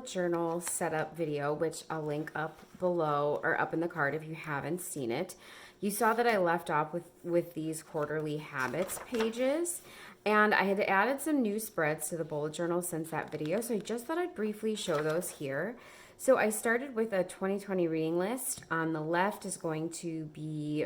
bullet journal setup video, which I'll link up below or up in the card if you haven't seen it. You saw that I left off with these quarterly habits pages, and I had added some new spreads to the bullet journal since that video, so I just thought I'd briefly show those here. So I started with a 2020 reading list. On the left is going to be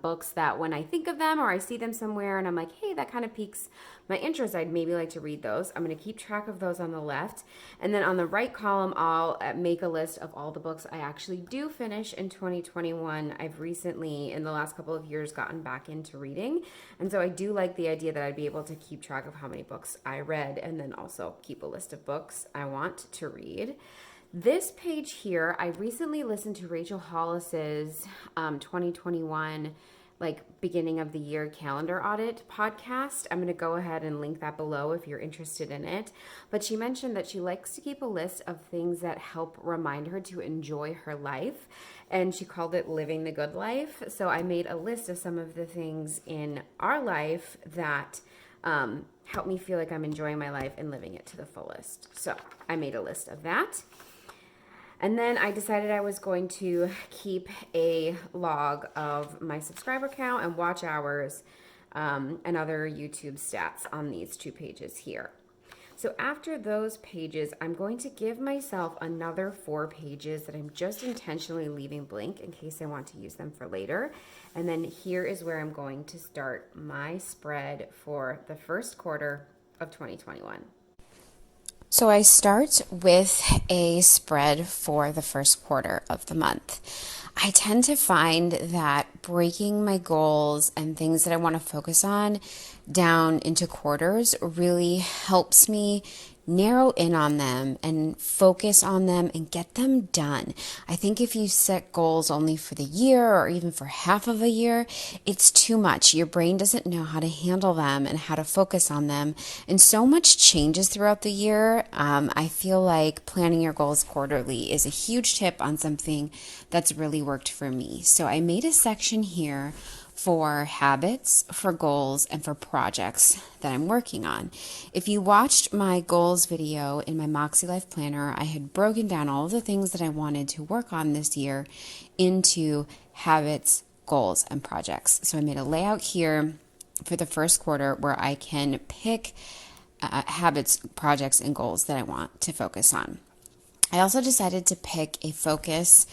books that when I think of them or I see them somewhere and I'm like, hey, that kind of piques my interest, I'd maybe like to read those. I'm going to keep track of those on the left. And then on the right column, I'll make a list of all the books I actually do finish in 2021. I've recently, in the last couple of years, gotten back into reading. And so I do like the idea that I'd be able to keep track of how many books I read and then also keep a list of books I want to read. This page here, I recently listened to Rachel Hollis's 2021 beginning of the year calendar audit podcast. I'm going to go ahead and link that below if you're interested in it. But she mentioned that she likes to keep a list of things that help remind her to enjoy her life. And she called it living the good life. So I made a list of some of the things in our life that help me feel like I'm enjoying my life and living it to the fullest. So I made a list of that. And then I decided I was going to keep a log of my subscriber count and watch hours and other YouTube stats on these two pages here. So after those pages, I'm going to give myself another 4 pages that I'm just intentionally leaving blank in case I want to use them for later. And then here is where I'm going to start my spread for the first quarter of 2021. So I start with a spread for the first quarter of the month. I tend to find that breaking my goals and things that I want to focus on down into quarters really helps me narrow in on them and focus on them and get them done. I think if you set goals only for the year or even for half of a year, it's too much. Your brain doesn't know how to handle them and how to focus on them. And so much changes throughout the year. I feel like planning your goals quarterly is a huge tip on something that's really worked for me. So I made a section here for habits, for goals, and for projects that I'm working on. If you watched my goals video in my Moxie Life Planner, I had broken down all of the things that I wanted to work on this year into habits, goals, and projects. So I made a layout here for the first quarter where I can pick habits, projects, and goals that I want to focus on. I also decided to pick a focus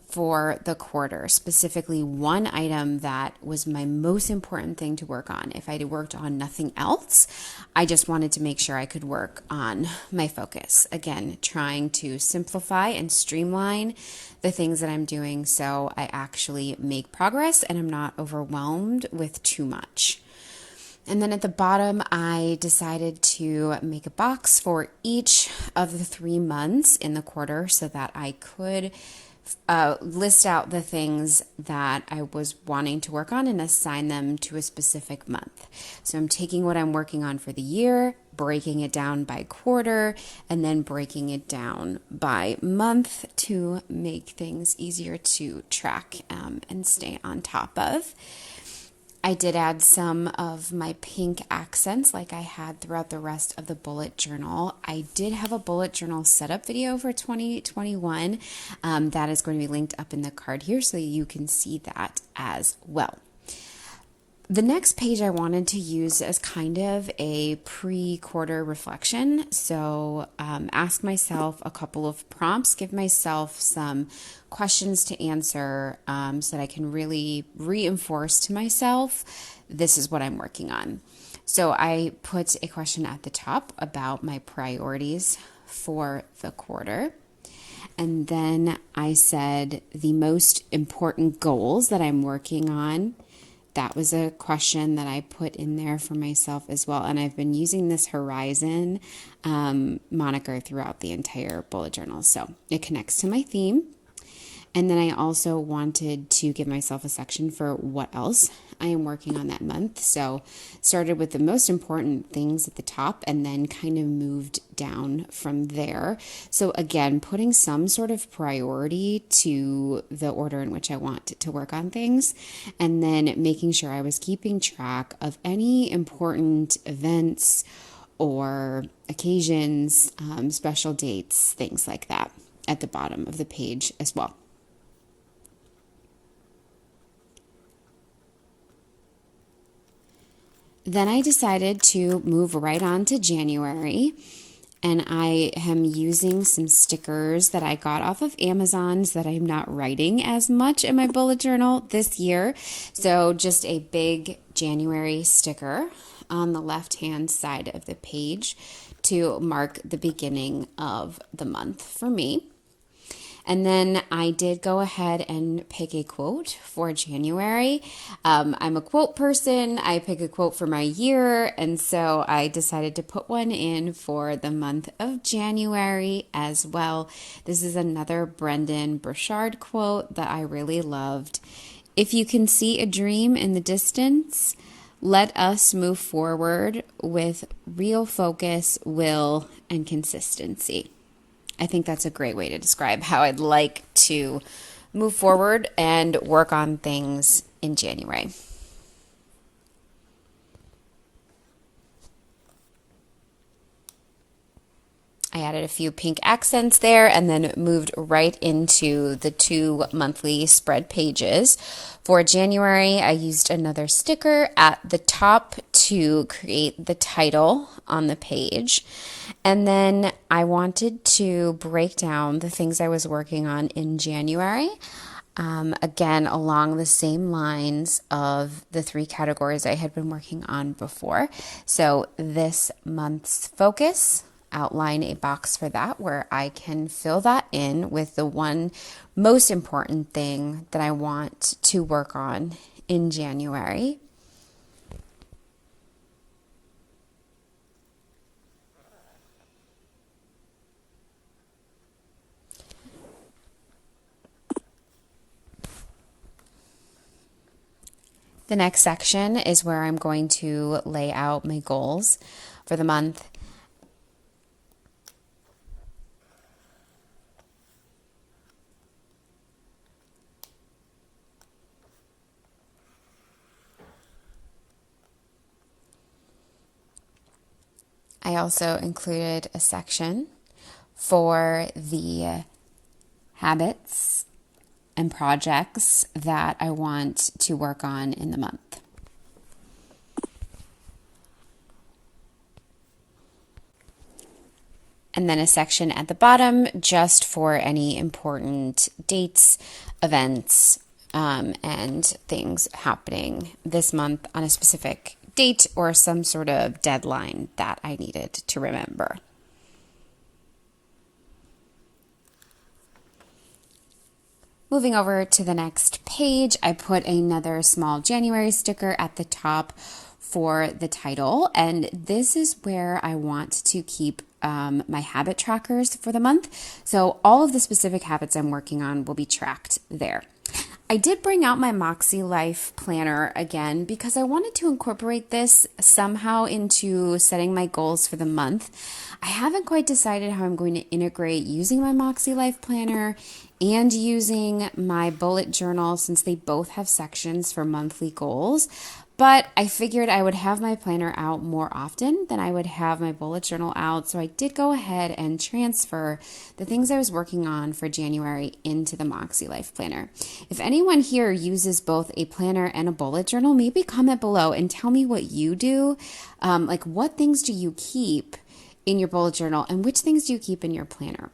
for the quarter, specifically one item that was my most important thing to work on. If I had worked on nothing else, I just wanted to make sure I could work on my focus. Again, trying to simplify and streamline the things that I'm doing so I actually make progress and I'm not overwhelmed with too much. And then at the bottom, I decided to make a box for each of the 3 months in the quarter so that I could list out the things that I was wanting to work on and assign them to a specific month. So I'm taking what I'm working on for the year, breaking it down by quarter, and then breaking it down by month to make things easier to track and stay on top of. I did add some of my pink accents like I had throughout the rest of the bullet journal. I did have a bullet journal setup video for 2021 that is going to be linked up in the card here so you can see that as well. The next page I wanted to use as kind of a pre-quarter reflection. So ask myself a couple of prompts, give myself some questions to answer so that I can really reinforce to myself, this is what I'm working on. So I put a question at the top about my priorities for the quarter. And then I said the most important goals that I'm working on. That was a question that I put in there for myself as well. And I've been using this Horizon moniker throughout the entire bullet journal. So it connects to my theme. And then I also wanted to give myself a section for what else I am working on that month. So started with the most important things at the top and then kind of moved down from there. So again, putting some sort of priority to the order in which I want to work on things, and then making sure I was keeping track of any important events or occasions, special dates, things like that at the bottom of the page as well. Then I decided to move right on to January, and I am using some stickers that I got off of Amazon's that I'm not writing as much in my bullet journal this year. So just a big January sticker on the left-hand side of the page to mark the beginning of the month for me. And then I did go ahead and pick a quote for January. I'm a quote person. I pick a quote for my year. And so I decided to put one in for the month of January as well. This is another Brendan Burchard quote that I really loved. If you can see a dream in the distance, let us move forward with real focus, will, and consistency. I think that's a great way to describe how I'd like to move forward and work on things in January. I added a few pink accents there and then moved right into the 2 monthly spread pages. For January, I used another sticker at the top to create the title on the page. And then I wanted to break down the things I was working on in January. Again, along the same lines of the 3 categories I had been working on before. So this month's focus, outline a box for that where I can fill that in with the one most important thing that I want to work on in January. The next section is where I'm going to lay out my goals for the month. I also included a section for the habits and projects that I want to work on in the month. And then a section at the bottom just for any important dates, events, and things happening this month on a specific date or some sort of deadline that I needed to remember. Moving over to the next page, I put another small January sticker at the top for the title, and this is where I want to keep my habit trackers for the month. So all of the specific habits I'm working on will be tracked there. I did bring out my Moxie Life Planner again because I wanted to incorporate this somehow into setting my goals for the month. I haven't quite decided how I'm going to integrate using my Moxie Life Planner and using my bullet journal since they both have sections for monthly goals. But I figured I would have my planner out more often than I would have my bullet journal out. So I did go ahead and transfer the things I was working on for January into the Moxie Life Planner. If anyone here uses both a planner and a bullet journal, maybe comment below and tell me what you do. Like what things do you keep in your bullet journal and which things do you keep in your planner?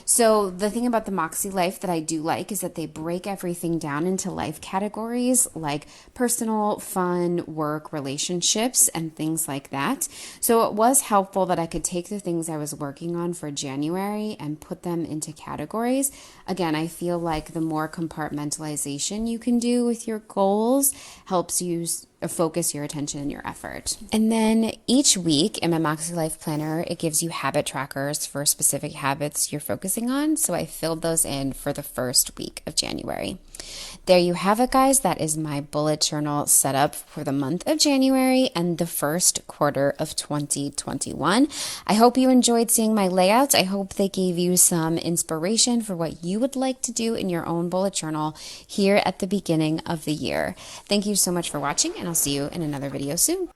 So the thing about the Moxie Life that I do like is that they break everything down into life categories like personal, fun, work, relationships, and things like that. So it was helpful that I could take the things I was working on for January and put them into categories. Again, I feel like the more compartmentalization you can do with your goals helps you focus your attention and your effort. And then each week in my Moxie Life Planner, it gives you habit trackers for specific habits you're focusing on. So I filled those in for the first week of January. There you have it, guys. That is my bullet journal setup for the month of January and the first quarter of 2021. I hope you enjoyed seeing my layouts. I hope they gave you some inspiration for what you would like to do in your own bullet journal here at the beginning of the year. Thank you so much for watching, and I'll see you in another video soon.